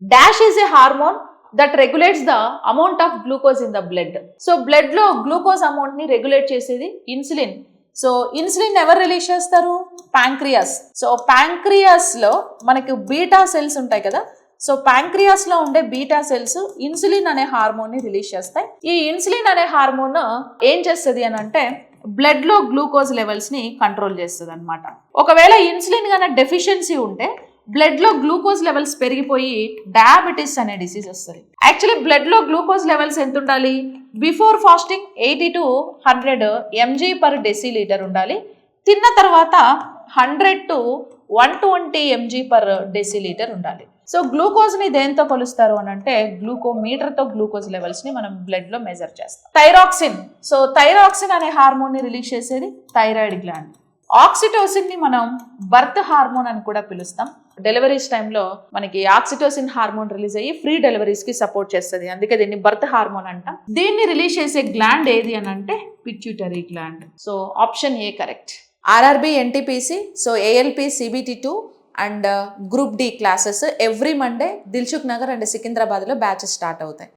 Dash is a hormone that regulates the amount of glucose in the blood. So blood లో glucose amount ని regulate చేసేది insulin. So insulin ఎవరు release చేస్తారు? Pancreas. So pancreas లో మనకి beta cells ఉంటాయి కదా. సో ప్యాంక్రియాస్ లో ఉండే బీటా సెల్స్ ఇన్సులిన్ అనే హార్మోన్ ని రిలీజ్ చేస్తాయి. ఈ ఇన్సులిన్ అనే హార్మోన్ ఏం చేస్తుంది అని అంటే బ్లడ్ లో గ్లూకోజ్ లెవెల్స్ ని కంట్రోల్ చేస్తుంది అనమాట. ఒకవేళ ఇన్సులిన్ గాన డెఫిషియన్సీ ఉంటే బ్లడ్ లో గ్లూకోజ్ లెవెల్స్ పెరిగిపోయి డయాబెటీస్ అనే డిసీజ్ వస్తుంది. యాక్చువల్లీ బ్లడ్ లో గ్లూకోజ్ లెవెల్స్ ఎంత ఉండాలి? బిఫోర్ ఫాస్టింగ్ 80 to 100 mg/dL ఉండాలి. తిన్న తర్వాత 100 to 120 mg/dL ఉండాలి. సో గ్లూకోజ్ ని దేంతో కొలుస్తారు అని అంటే గ్లూకోమీటర్ తో గ్లూకోజ్ లెవెల్స్ ని మనం బ్లడ్ లో మెజర్ చేస్తాం. థైరాక్సిన్. సో థైరాక్సిన్ అనే హార్మోన్ ని రిలీజ్ చేసేది థైరాయిడ్ గ్లాండ్. ఆక్సిటోసిన్ ని మనం బర్త్ హార్మోన్ అని కూడా పిలుస్తాం. డెలివరీస్ టైంలో మనకి ఆక్సిటోసిన్ హార్మోన్ రిలీజ్ అయ్యి ఫ్రీ డెలివరీస్ కి సపోర్ట్ చేస్తుంది. అందుకే దీన్ని బర్త్ హార్మోన్ అంటాం. దీన్ని రిలీజ్ చేసే గ్లాండ్ ఏది అని అంటే pituitary gland. So option A correct. RRB, NTPC, so ALP, CBT2 and group D classes every Monday Dilsukhnagar and Secunderabad లో బ్యాచెస్ స్టార్ట్ అవుతాయి.